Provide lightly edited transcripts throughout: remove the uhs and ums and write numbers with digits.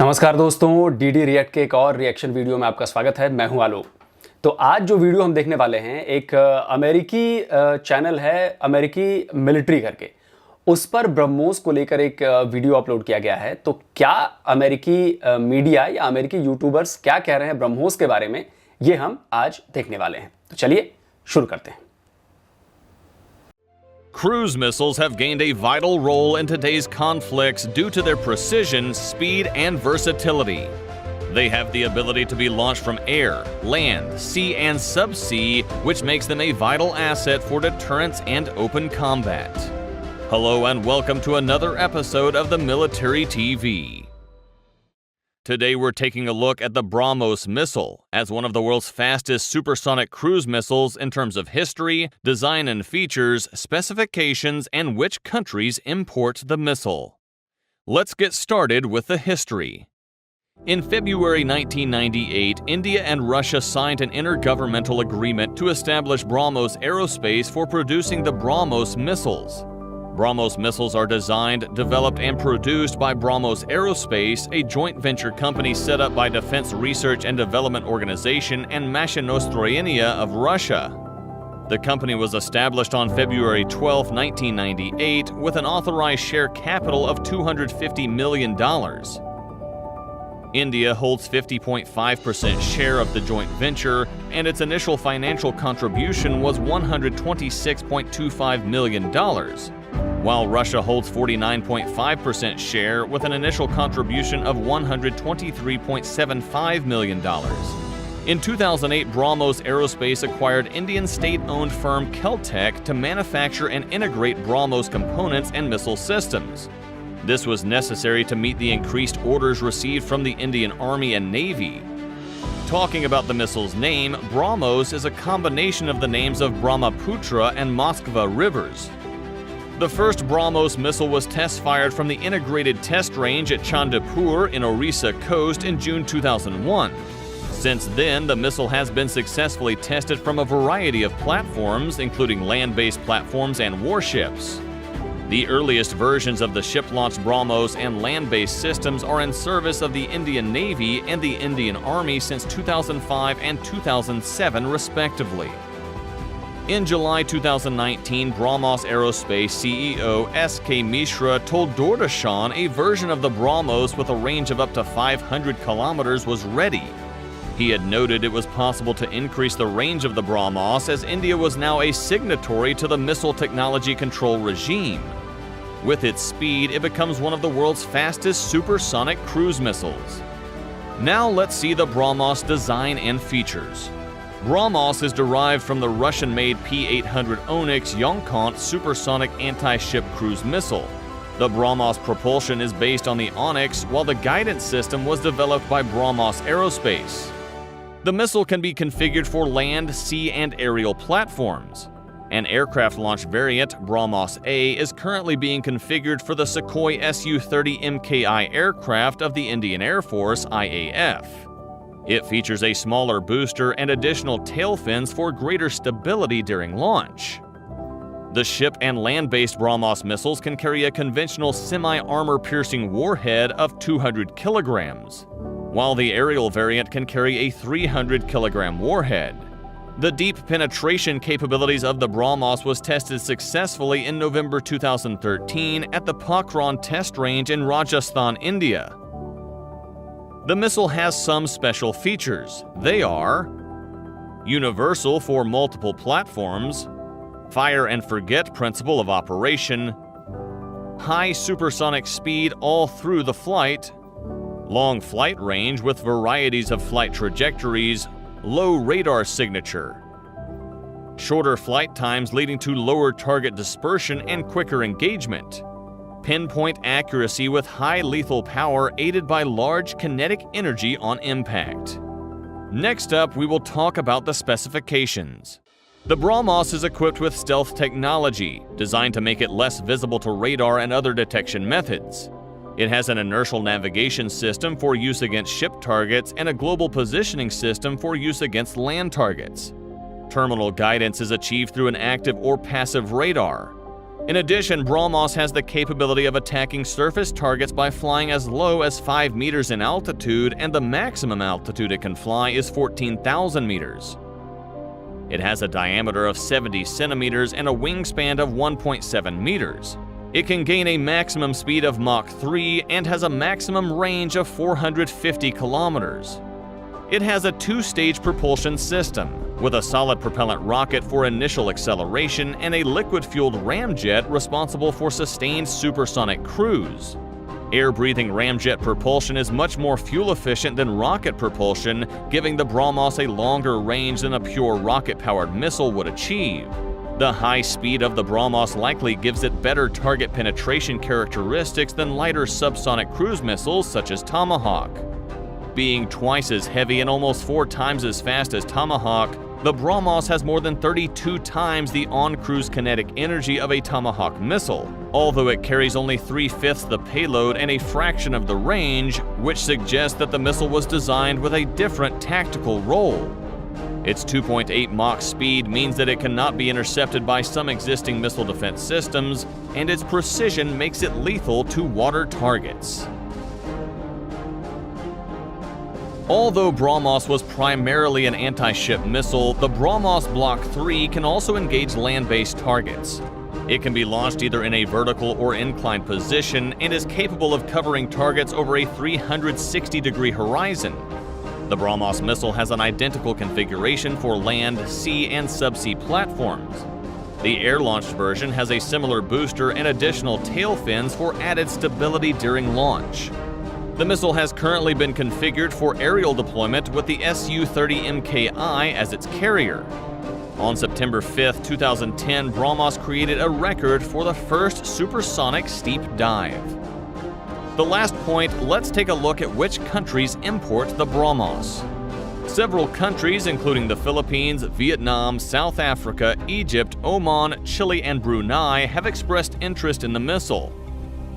नमस्कार दोस्तों, DD react के एक और रिएक्शन वीडियो में आपका स्वागत है। मैं हूं आलोक। तो आज जो वीडियो हम देखने वाले हैं, एक अमेरिकी चैनल है, अमेरिकी मिलिट्री करके, उस पर ब्रह्मोस को लेकर एक वीडियो अपलोड किया गया है। तो क्या अमेरिकी मीडिया या अमेरिकी यूट्यूबर्स क्या कह रहे हैं ब्रह्मोस के बारे में, ये हम आज देखने वाले हैं। तो चलिए शुरू करते हैं। Cruise missiles have gained a vital role in today's conflicts due to their precision, speed, and versatility. They have the ability to be launched from air, land, sea, and subsea, which makes them a vital asset for deterrence and open combat. Hello and welcome to another episode of the Military TV. Today we're taking a look at the BrahMos missile as one of the world's fastest supersonic cruise missiles in terms of history, design and features, specifications, and which countries import the missile. Let's get started with the history. In February 1998, India and Russia signed an intergovernmental agreement to establish BrahMos Aerospace for producing the BrahMos missiles. BrahMos missiles are designed, developed, and produced by BrahMos Aerospace, a joint venture company set up by Defense Research and Development Organization and Mashinostroyenia of Russia. The company was established on February 12, 1998, with an authorized share capital of $250 million. India holds 50.5% share of the joint venture, and its initial financial contribution was $126.25 million, while Russia holds 49.5% share with an initial contribution of $123.75 million. In 2008, BrahMos Aerospace acquired Indian state-owned firm Keltec to manufacture and integrate BrahMos components and missile systems. This was necessary to meet the increased orders received from the Indian Army and Navy. Talking about the missile's name, BrahMos is a combination of the names of Brahmaputra and Moskva rivers. The first BrahMos missile was test-fired from the Integrated Test Range at Chandipur in Orissa coast in June 2001. Since then, the missile has been successfully tested from a variety of platforms, including land-based platforms and warships. The earliest versions of the ship-launched BrahMos and land-based systems are in service of the Indian Navy and the Indian Army since 2005 and 2007, respectively. In July 2019, BrahMos Aerospace CEO S.K. Mishra told Doordarshan a version of the BrahMos with a range of up to 500 kilometers was ready. He had noted it was possible to increase the range of the BrahMos as India was now a signatory to the Missile Technology Control Regime. With its speed, it becomes one of the world's fastest supersonic cruise missiles. Now let's see the BrahMos design and features. BrahMos is derived from the Russian-made P-800 Onyx Yonkont supersonic anti-ship cruise missile. The BrahMos propulsion is based on the Onyx, while the guidance system was developed by BrahMos Aerospace. The missile can be configured for land, sea, and aerial platforms. An aircraft launch variant, BrahMos A, is currently being configured for the Sukhoi Su-30 MKI aircraft of the Indian Air Force, IAF. It features a smaller booster and additional tail fins for greater stability during launch. The ship and land-based BrahMos missiles can carry a conventional semi-armor-piercing warhead of 200 kilograms, while the aerial variant can carry a 300-kilogram warhead. The deep penetration capabilities of the BrahMos was tested successfully in November 2013 at the Pokhran Test Range in Rajasthan, India. The missile has some special features. They are universal for multiple platforms, fire and forget principle of operation, high supersonic speed all through the flight, long flight range with varieties of flight trajectories, low radar signature, shorter flight times leading to lower target dispersion and quicker engagement, pinpoint accuracy with high lethal power aided by large kinetic energy on impact. Next up, we will talk about the specifications. The BrahMos is equipped with stealth technology, designed to make it less visible to radar and other detection methods. It has an inertial navigation system for use against ship targets and a global positioning system for use against land targets. Terminal guidance is achieved through an active or passive radar. In addition, BrahMos has the capability of attacking surface targets by flying as low as 5 meters in altitude, and the maximum altitude it can fly is 14,000 meters. It has a diameter of 70 centimeters and a wingspan of 1.7 meters. It can gain a maximum speed of Mach 3 and has a maximum range of 450 kilometers. It has a two-stage propulsion system, with a solid propellant rocket for initial acceleration and a liquid-fueled ramjet responsible for sustained supersonic cruise. Air-breathing ramjet propulsion is much more fuel-efficient than rocket propulsion, giving the BrahMos a longer range than a pure rocket-powered missile would achieve. The high speed of the BrahMos likely gives it better target penetration characteristics than lighter subsonic cruise missiles such as Tomahawk. Being twice as heavy and almost 4 times as fast as Tomahawk, the BrahMos has more than 32 times the on-cruise kinetic energy of a Tomahawk missile, although it carries only 3/5 the payload and a fraction of the range, which suggests that the missile was designed with a different tactical role. Its 2.8 Mach speed means that it cannot be intercepted by some existing missile defense systems, and its precision makes it lethal to water targets. Although BrahMos was primarily an anti-ship missile, the BrahMos Block 3 can also engage land-based targets. It can be launched either in a vertical or inclined position and is capable of covering targets over a 360-degree horizon. The BrahMos missile has an identical configuration for land, sea, and subsea platforms. The air-launched version has a similar booster and additional tail fins for added stability during launch. The missile has currently been configured for aerial deployment with the Su-30MKI as its carrier. On September 5, 2010, BrahMos created a record for the first supersonic steep dive. The last point, let's take a look at which countries import the BrahMos. Several countries, including the Philippines, Vietnam, South Africa, Egypt, Oman, Chile, and Brunei, have expressed interest in the missile.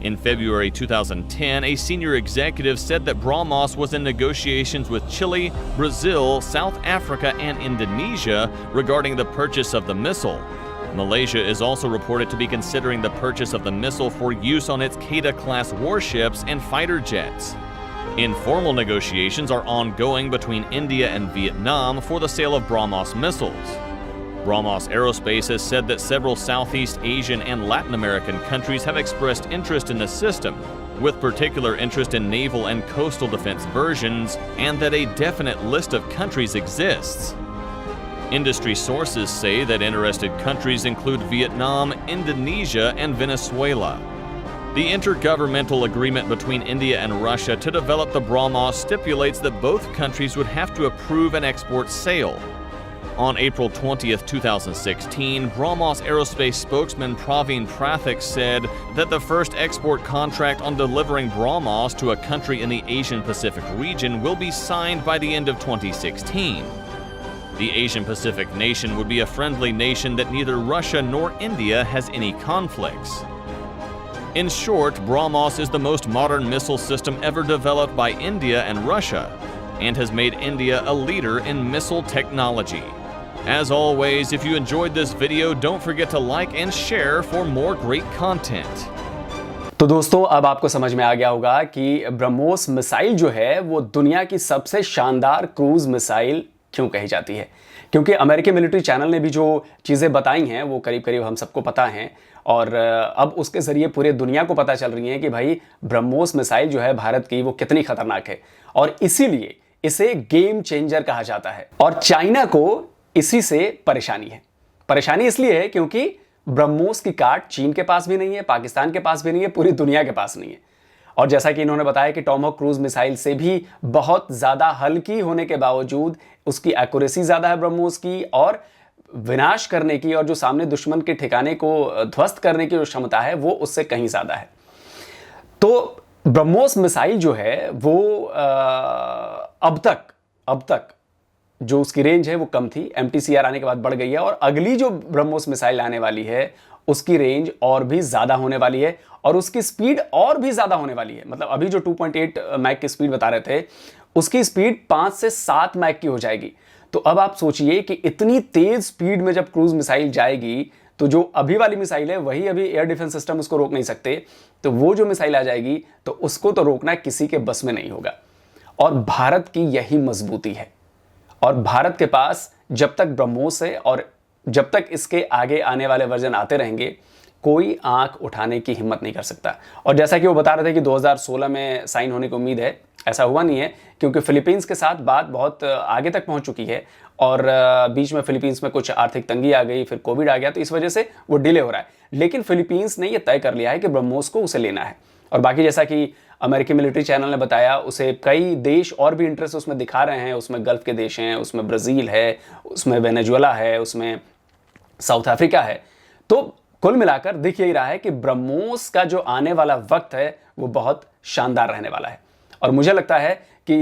In February 2010, a senior executive said that BrahMos was in negotiations with Chile, Brazil, South Africa, and Indonesia regarding the purchase of the missile. Malaysia is also reported to be considering the purchase of the missile for use on its Kedah-class warships and fighter jets. Informal negotiations are ongoing between India and Vietnam for the sale of BrahMos missiles. BrahMos Aerospace has said that several Southeast Asian and Latin American countries have expressed interest in the system, with particular interest in naval and coastal defense versions, and that a definite list of countries exists. Industry sources say that interested countries include Vietnam, Indonesia, and Venezuela. The intergovernmental agreement between India and Russia to develop the BrahMos stipulates that both countries would have to approve an export sale. On April 20, 2016, BrahMos Aerospace spokesman Praveen Prathik said that the first export contract on delivering BrahMos to a country in the Asian-Pacific region will be signed by the end of 2016. The Asian-Pacific nation would be a friendly nation that neither Russia nor India has any conflicts. In short, BrahMos is the most modern missile system ever developed by India and Russia, and has made India a leader in missile technology. As always, if you enjoyed this video, don't forget to like and share for more great content. तो दोस्तों, अब आपको समझ में आ गया होगा कि BrahMos missile जो है वो दुनिया की सबसे शानदार क्रूज मिसाइल क्यों कही जाती है। क्योंकि अमेरिकी मिलिट्री चैनल ने भी जो चीज़ें बताई हैं वो करीब करीब हम सबको पता हैं, और अब उसके ज़रिए पूरे दुनिया को पता चल रही है कि भाई ब्रह्मोस मिसाइल जो है भारत की वो कितनी खतरनाक है, और इसीलिए इसे गेम चेंजर कहा जाता है। और चाइना को इसी से परेशानी है। परेशानी इसलिए है क्योंकि ब्रह्मोस की काट चीन के पास भी नहीं है, पाकिस्तान के पास भी नहीं है, पूरी दुनिया के पास नहीं है। और जैसा कि इन्होंने बताया कि टॉमहॉक क्रूज मिसाइल से भी बहुत ज़्यादा हल्की होने के बावजूद उसकी एक्यूरेसी ज़्यादा है ब्रह्मोस की, और विनाश करने की और जो सामने दुश्मन के ठिकाने को ध्वस्त करने की जो क्षमता है वो उससे कहीं ज़्यादा है। तो ब्रह्मोस मिसाइल जो है वो अब तक जो उसकी रेंज है वो कम थी, MTCR आने के बाद बढ़ गई है, और अगली जो ब्रह्मोस मिसाइल आने वाली है उसकी रेंज और भी ज़्यादा होने वाली है, और उसकी स्पीड और भी ज़्यादा होने वाली है। मतलब अभी जो 2.8 मैक की स्पीड बता रहे थे, उसकी स्पीड 5 से 7 मैक की हो जाएगी। तो अब आप सोचिए कि इतनी तेज़ स्पीड में जब क्रूज मिसाइल जाएगी तो जो अभी वाली मिसाइल है वही अभी एयर डिफेंस सिस्टम उसको रोक नहीं सकते, तो वो जो मिसाइल आ जाएगी तो उसको तो रोकना किसी के बस में नहीं होगा। और भारत की यही मजबूती है, और भारत के पास जब तक ब्रह्मोस है और जब तक इसके आगे आने वाले वर्जन आते रहेंगे, कोई आंख उठाने की हिम्मत नहीं कर सकता। और जैसा कि वो बता रहे थे कि 2016 में साइन होने की उम्मीद है, ऐसा हुआ नहीं है, क्योंकि फिलीपींस के साथ बात बहुत आगे तक पहुंच चुकी है और बीच में फिलीपींस में कुछ आर्थिक तंगी आ गई, फिर कोविड आ गया, तो इस वजह से वो डिले हो रहा है। लेकिन फिलीपींस ने ये तय कर लिया है कि ब्रह्मोस को उसे लेना है। और बाकी जैसा कि अमेरिकी मिलिट्री चैनल ने बताया, उसे कई देश और भी इंटरेस्ट उसमें दिखा रहे हैं। उसमें गल्फ के देश हैं, उसमें ब्राज़ील है, उसमें वेनेजुएला है, उसमें साउथ अफ्रीका है। तो कुल मिलाकर दिख यही रहा है कि ब्रह्मोस का जो आने वाला वक्त है वो बहुत शानदार रहने वाला है। और मुझे लगता है कि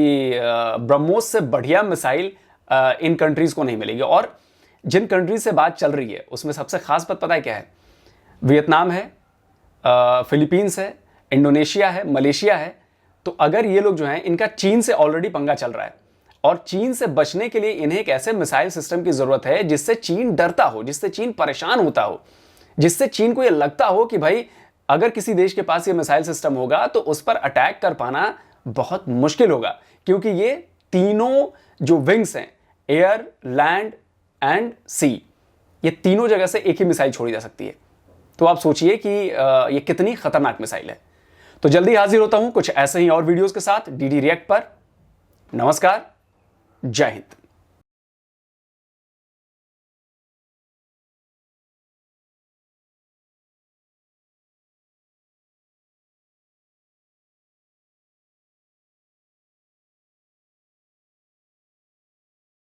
ब्रह्मोस से बढ़िया मिसाइल इन कंट्रीज को नहीं मिलेगी। और जिन कंट्रीज से बात चल रही है उसमें सबसे खास बात पता है क्या है? वियतनाम है, फिलीपींस है, इंडोनेशिया है, मलेशिया है। तो अगर ये लोग जो हैं, इनका चीन से ऑलरेडी पंगा चल रहा है, और चीन से बचने के लिए इन्हें एक ऐसे मिसाइल सिस्टम की जरूरत है जिससे चीन डरता हो, जिससे चीन परेशान होता हो, जिससे चीन को यह लगता हो कि भाई अगर किसी देश के पास ये मिसाइल सिस्टम होगा तो उस पर अटैक कर पाना बहुत मुश्किल होगा। क्योंकि ये तीनों जो विंग्स हैं, एयर, लैंड एंड सी, ये तीनों जगह से एक ही मिसाइल छोड़ी जा सकती है। तो आप सोचिए कि ये कितनी खतरनाक मिसाइल है। तो जल्दी हाजिर होता हूं कुछ ऐसे ही और वीडियोस के साथ डीडी रिएक्ट पर। नमस्कार, जय हिंद।